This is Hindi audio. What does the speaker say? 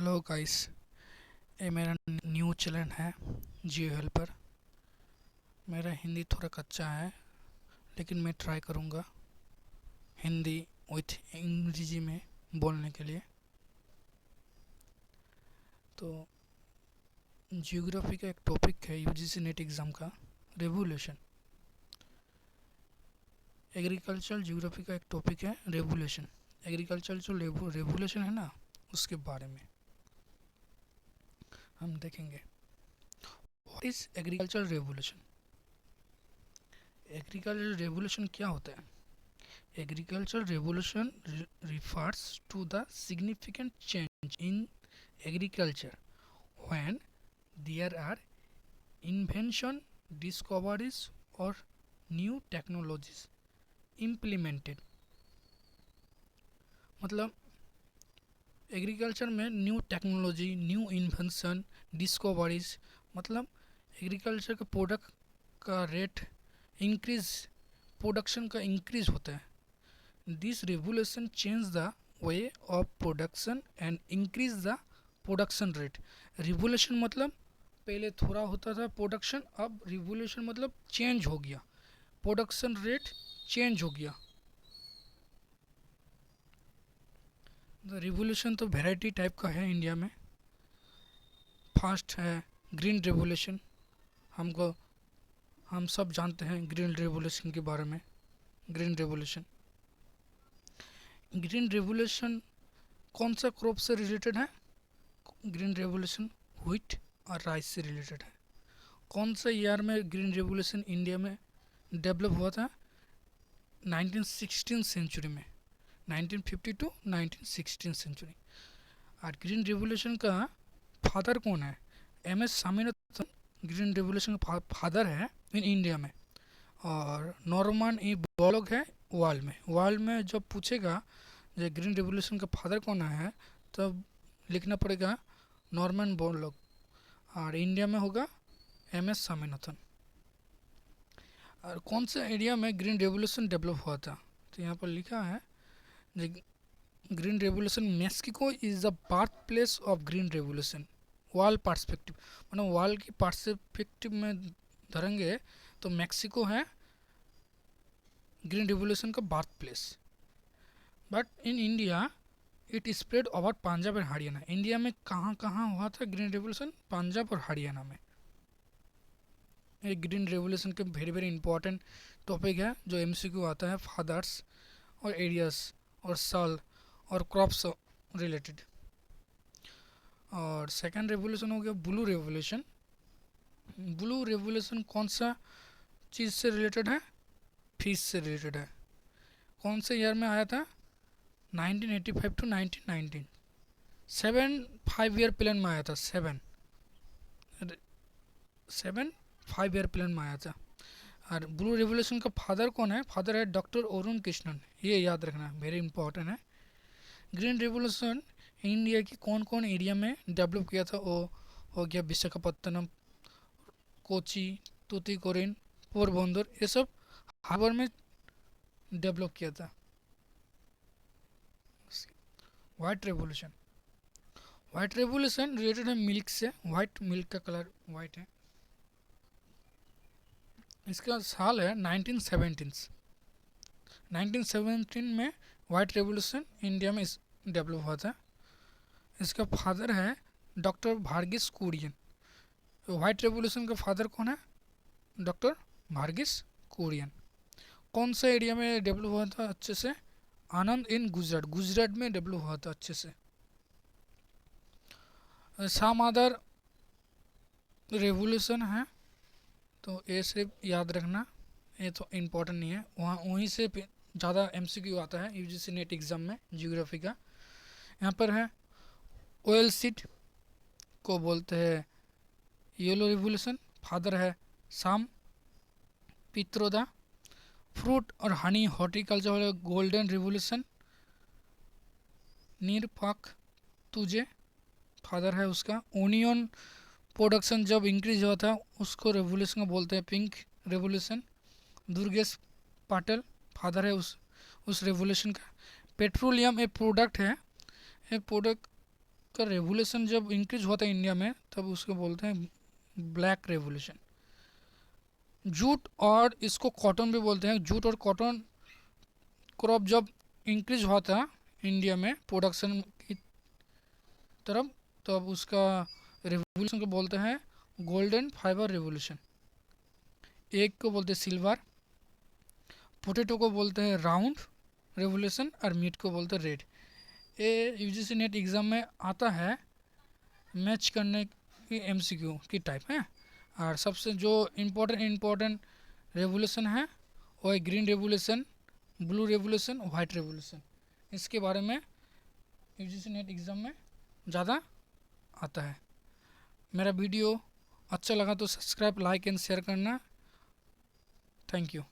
Hello guys. ये मेरा न्यू चैनल है जियो हेल्पर। मेरा हिंदी थोड़ा कच्चा है, लेकिन मैं ट्राई करूँगा हिंदी विथ अंग्रेजी में बोलने के लिए। तो जियोग्राफी का एक टॉपिक है यूजीसी नेट एग्ज़ाम का, रेवोल्यूशन। एग्रीकल्चर जियोग्राफी का एक टॉपिक है रेवोल्यूशन। एग्रीकल्चर जो रेवोल्यूशन है ना, उसके बारे में हम देखेंगे। What is agriculture revolution? Agriculture revolution क्या होता है? Agricultural revolution refers to the significant change in agriculture when there are invention, discoveries or new technologies implemented। मतलब एग्रीकल्चर में new technology, new invention, discoveries, मतलब एग्रीकल्चर के प्रोडक्ट का रेट इंक्रीज, प्रोडक्शन का इंक्रीज होता है। This revolution changed the way of production and increased the production rate। Revolution मतलब पहले थोड़ा होता था प्रोडक्शन, अब रिवोल्यूशन मतलब चेंज हो गया, प्रोडक्शन रेट चेंज हो गया। रिवोल्यूशन तो वैरायटी टाइप का है इंडिया में। फर्स्ट है ग्रीन रेवोल्यूशन। हम सब जानते हैं ग्रीन रेवोल्यूशन के बारे में। ग्रीन रेवोल्यूशन कौन सा क्रॉप से रिलेटेड है? ग्रीन रेवोल्यूशन व्हीट और राइस से रिलेटेड है। कौन सा ईयर में ग्रीन रेवोल्यूशन इंडिया में डेवलप हुआ था? 1916 सेंचुरी में, 1950 टू 1916 सेंचुरी। और ग्रीन रेवोल्यूशन का फादर कौन है? M S Swaminathan green revolution का फादर है इन इंडिया में। और नॉर्मन ई बोरलॉग है वर्ल्ड में जब पूछेगा जो ग्रीन रेवोल्यूशन का फादर कौन है, तब लिखना पड़ेगा नॉर्मन बोरलॉग, और इंडिया में होगा एम एस स्वामीनाथन। और कौन सा एरिया में ग्रीन रेवोल्यूशन डेवलप हुआ था? तो यहाँ पर लिखा है green revolution Mexico is the birth place of green revolution. World perspective, मतलब वर्ल्ड की पर्सपेक्टिव में धरेंगे तो मैक्सिको है ग्रीन रेवोल्यूशन का birth place. But in India it spread over Punjab and Haryana. India में कहाँ कहाँ हुआ था ग्रीन रेवोल्यूशन? पंजाब और हरियाणा में। एक ग्रीन रेवोल्यूशन के वेरी वेरी इंपॉर्टेंट टॉपिक है जो एमसीक्यू आता है, फादर्स और एरियाज और साल और क्रॉप्स रिलेटेड। और सेकंड रेवोल्यूशन हो गया ब्लू रेवोल्यूशन। ब्लू रेवोल्यूशन कौन सा चीज़ से रिलेटेड है? फिश से रिलेटेड है। कौन से ईयर में आया था? 1985 टू 1919। 5 ईयर प्लान में आया था। 5 ईयर प्लान में आया था। और ब्लू रेवोल्यूशन का फादर कौन है? फादर है डॉक्टर अरुण कृष्णन। ये याद रखना, वेरी इंपॉर्टेंट है। ग्रीन रेवोल्यूशन इंडिया की कौन कौन एरिया में डेवलप किया था? वो हो गया विशाखापत्तनम, कोची, तूतीकोरिन, पोरबंदर, ये सब हार्बर में डेवलप किया था। वाइट रेवोल्यूशन रिलेटेड है मिल्क से। वाइट मिल्क का कलर वाइट है। इसका साल है 1917। 1917 में वाइट रेवोल्यूशन इंडिया में डेवलप हुआ था। इसका फादर है doctor Verghese Kurien. White revolution का फादर कौन है? डॉक्टर वर्गीस कुरियन। कौन सा एरिया में डेवलप हुआ था अच्छे से? आनंद इन गुजरात में डेवलप हुआ था अच्छे से। सामादर रेवोल्यूशन है, तो ये सिर्फ याद रखना, ये तो इम्पोर्टेंट नहीं है। वहीं से ज़्यादा एमसीक्यू आता है यूजीसी नेट एग्ज़ाम में जियोग्राफी का। यहाँ पर है ऑयल सीड को बोलते हैं येलो रेवोल्यूशन। फादर है साम पित्रोदा। फ्रूट और हनी हॉर्टिकल्चर वाला गोल्डन रेवोल्यूशन नीरपाक तुझे, फादर है उसका। ओनियन प्रोडक्शन जब इंक्रीज हुआ था उसको रेवोल्यूशन को बोलते हैं pink revolution. Durgesh Patil father है उस रेवोल्यूशन का। पेट्रोलियम एक प्रोडक्ट है, एक प्रोडक्ट का रेवोल्यूशन जब इंक्रीज होता है इंडिया में तब उसको बोलते हैं ब्लैक रेवोल्यूशन। जूट और इसको कॉटन भी बोलते हैं। जूट और कॉटन क्रॉप जब इंक्रीज होता है इंडिया में प्रोडक्शन की तरफ, तब उसका रेवोल्यूशन को बोलते हैं गोल्डन फाइबर रेवोल्यूशन। एग को बोलते हैं सिल्वर, पोटैटो को बोलते हैं राउंड रेवोल्यूशन और मीट को बोलते हैं रेड। ये यूजीसी नेट एग्ज़ाम में आता है, मैच करने की एमसीक्यू की टाइप है। और सबसे जो इम्पोर्टेंट रेवोल्यूशन है वो है green revolution, blue revolution, white revolution. इसके बारे में यूजीसी नेट एग्ज़ाम में ज़्यादा आता है। मेरा वीडियो अच्छा लगा तो सब्सक्राइब, लाइक एंड शेयर करना। Thank you.